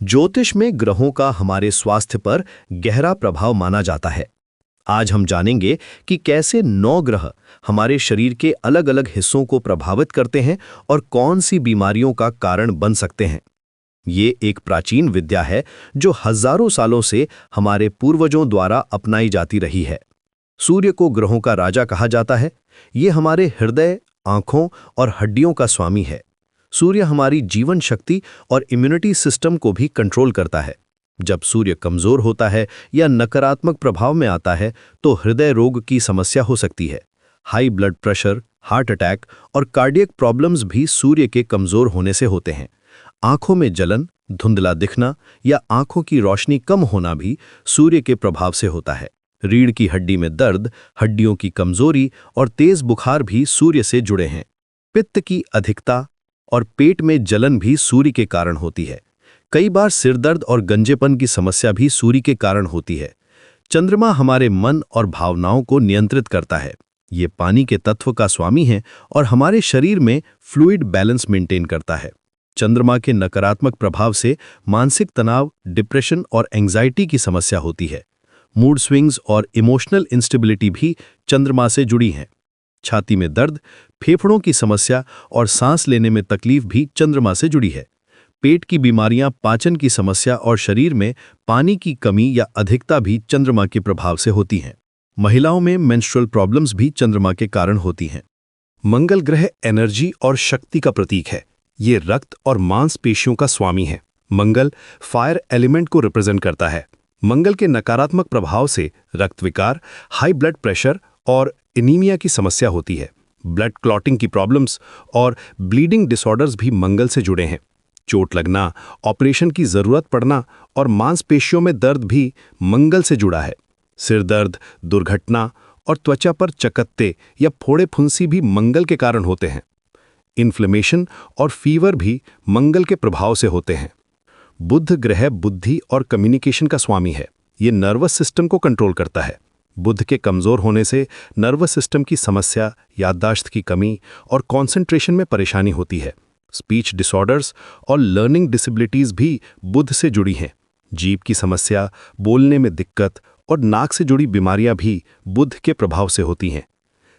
ज्योतिष में ग्रहों का हमारे स्वास्थ्य पर गहरा प्रभाव माना जाता है। आज हम जानेंगे कि कैसे 9 ग्रह हमारे शरीर के अलग-अलग हिस्सों को प्रभावित करते हैं और कौन सी बीमारियों का कारण बन सकते हैं। ये एक प्राचीन विद्या है जो हजारों सालों से हमारे पूर्वजों द्वारा अपनाई जाती रही है। सूर्य को ग्रहों का राजा कहा जाता है। ये हमारे हृदय, आंखों और हड्डियों का स्वामी है। सूर्य हमारी जीवन शक्ति और इम्यूनिटी सिस्टम को भी कंट्रोल करता है। जब सूर्य कमजोर होता है या नकारात्मक प्रभाव में आता है तो हृदय रोग की समस्या हो सकती है। High blood pressure, heart attack और कार्डियक प्रॉब्लम्स भी सूर्य के कमजोर होने से होते हैं। आंखों में जलन, धुंधला दिखना या आंखों की रोशनी कम होना भी सूर्य के प्रभाव से होता है। रीढ़ की हड्डी में दर्द, हड्डियों की कमजोरी और तेज बुखार भी सूर्य से जुड़े हैं। पित्त की अधिकता और पेट में जलन भी सूर्य के कारण होती है। कई बार सिर दर्द और गंजेपन की समस्या भी सूर्य के कारण होती है। चंद्रमा हमारे मन और भावनाओं को नियंत्रित करता है। ये पानी के तत्व का स्वामी है और हमारे शरीर में फ्लूइड बैलेंस मेंटेन करता है। चंद्रमा के नकारात्मक प्रभाव से मानसिक तनाव, डिप्रेशन और एंजाइटी की समस्या होती है। मूड स्विंग्स और इमोशनल इंस्टेबिलिटी भी चंद्रमा से जुड़ी हैं। छाती में दर्द, फेफड़ों की समस्या और सांस लेने में तकलीफ भी चंद्रमा से जुड़ी है। पेट की बीमारियां, पाचन की समस्या और शरीर में पानी की कमी या अधिकता भी चंद्रमा के प्रभाव से होती हैं। महिलाओं में मेंस्ट्रुअल प्रॉब्लम्स भी चंद्रमा के कारण होती हैं। मंगल ग्रह एनर्जी और शक्ति का प्रतीक है। ये रक्त और मांसपेशियों का स्वामी है। मंगल फायर एलिमेंट को रिप्रेजेंट करता है। मंगल के नकारात्मक प्रभाव से रक्त विकार, हाई ब्लड प्रेशर और एनीमिया की समस्या होती है। ब्लड क्लॉटिंग की प्रॉब्लम्स और ब्लीडिंग डिसऑर्डर्स भी मंगल से जुड़े हैं। चोट लगना, ऑपरेशन की जरूरत पड़ना और मांसपेशियों में दर्द भी मंगल से जुड़ा है। सिर दर्द, दुर्घटना और त्वचा पर चकत्ते या फोड़े फुंसी भी मंगल के कारण होते हैं। इन्फ्लेमेशन और फीवर भी मंगल के प्रभाव से होते हैं। बुध ग्रह बुद्धि और कम्युनिकेशन का स्वामी है। ये नर्वस सिस्टम को कंट्रोल करता है। बुध के कमजोर होने से नर्वस सिस्टम की समस्या, याददाश्त की कमी और कंसंट्रेशन में परेशानी होती है। स्पीच डिसऑर्डर्स और लर्निंग डिसेबिलिटीज भी बुध से जुड़ी हैं। जीभ की समस्या, बोलने में दिक्कत और नाक से जुड़ी बीमारियां भी बुध के प्रभाव से होती हैं।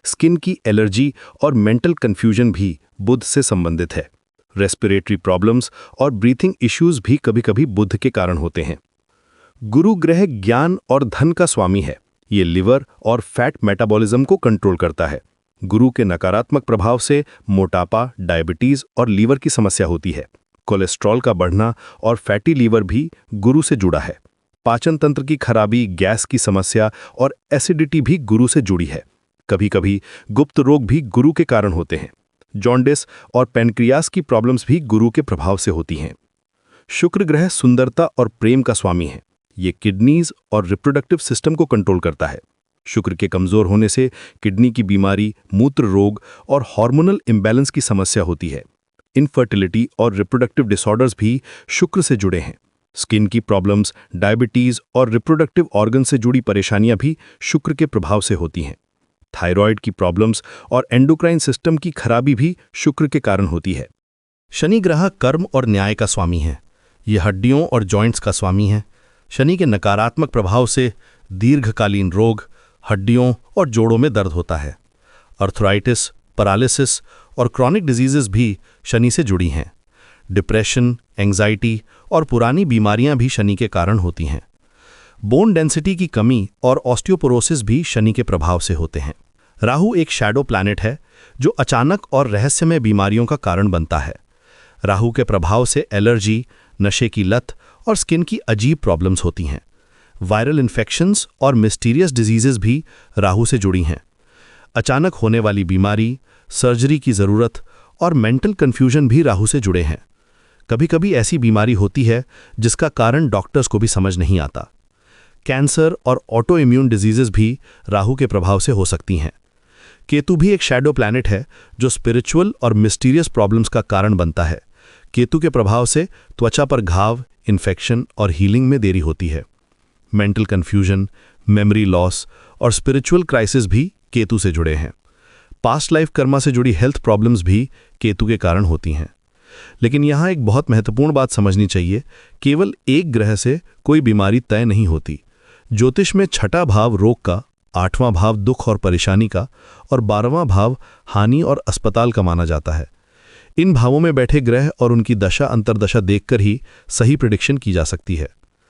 स्किन की एलर्जी और मेंटल कंफ्यूजन भी बुध से संबंधित है। रेस्पिरेटरी प्रॉब्लम्स और ब्रीथिंग इश्यूज भी कभी-कभी बुध के कारण होते हैं। गुरु ग्रह ज्ञान और धन का स्वामी है। ये लिवर और फैट मेटाबॉलिज्म को कंट्रोल करता है। गुरु के नकारात्मक प्रभाव से मोटापा, डायबिटीज और लीवर की समस्या होती है। कोलेस्ट्रॉल का बढ़ना और फैटी लीवर भी गुरु से जुड़ा है। पाचन तंत्र की खराबी, गैस की समस्या और एसिडिटी भी गुरु से जुड़ी है। कभी-कभी गुप्त रोग भी गुरु के कारण होते हैं। जॉन्डिस और पैनक्रियास की प्रॉब्लम्स भी गुरु के प्रभाव से होती हैं। शुक्र ग्रह सुंदरता और प्रेम का स्वामी है। ये किडनीज और रिप्रोडक्टिव सिस्टम को कंट्रोल करता है। शुक्र के कमजोर होने से किडनी की बीमारी, मूत्र रोग और हार्मोनल इंबैलेंस की समस्या होती है। इनफर्टिलिटी और रिप्रोडक्टिव डिसऑर्डर्स भी शुक्र से जुड़े हैं। स्किन की प्रॉब्लम्स, डायबिटीज और रिप्रोडक्टिव ऑर्गन से जुड़ी परेशानियां भी शुक्र के प्रभाव से होती हैं। थायराइड की प्रॉब्लम्स और एंडोक्राइन सिस्टम की खराबी भी शुक्र के कारण होती है। शनि ग्रह कर्म और न्याय का स्वामी है। यह हड्डियों और जॉइंट्स का स्वामी है। शनि के नकारात्मक प्रभाव से दीर्घकालीन रोग, हड्डियों और जोड़ों में दर्द होता है। अर्थराइटिस, पैरालिसिस और क्रॉनिक डिजीजेस भी शनि से जुड़ी हैं। डिप्रेशन, एंजाइटी और पुरानी बीमारियां भी शनि के कारण होती हैं। बोन डेंसिटी की कमी और ऑस्टियोपोरोसिस भी शनि के प्रभाव से होते हैं। राहु एक शैडो प्लैनेट है जो अचानक और रहस्यमय बीमारियों का कारण बनता है। राहु के प्रभाव से एलर्जी, नशे की लत और स्किन की अजीब प्रॉब्लम्स होती हैं। वायरल इन्फेक्शंस और मिस्टीरियस डिजीजेस भी राहु से जुड़ी हैं। अचानक होने वाली बीमारी, सर्जरी की ज़रूरत और मेंटल कन्फ्यूजन भी राहु से जुड़े हैं। कभी-कभी ऐसी बीमारी होती है जिसका कारण डॉक्टर्स को भी समझ नहीं आता। कैंसर और ऑटो इम्यून डिजीजेस भी राहु के प्रभाव से हो सकती हैं। केतु भी एक शैडो प्लैनेट है जो स्पिरिचुअल और मिस्टीरियस प्रॉब्लम्स का कारण बनता है। केतु के प्रभाव से त्वचा पर घाव, इन्फेक्शन और हीलिंग में देरी होती है। मेंटल कन्फ्यूजन, मेमोरी लॉस और स्पिरिचुअल क्राइसिस भी केतु से जुड़े हैं। पास्ट लाइफ कर्मा से जुड़ी हेल्थ प्रॉब्लम्स भी केतु के कारण होती हैं। लेकिन यहाँ एक बहुत महत्वपूर्ण बात समझनी चाहिए, केवल एक ग्रह से कोई बीमारी तय नहीं होती। ज्योतिष में छठा भाव रोग का, 8वां भाव दुख और परेशानी का और 12वां भाव हानि और अस्पताल का माना जाता है। इन भावों में बैठे ग्रह और उनकी दशा अंतर्दशा देखकर ही सही प्रेडिक्शन की जा सकती है।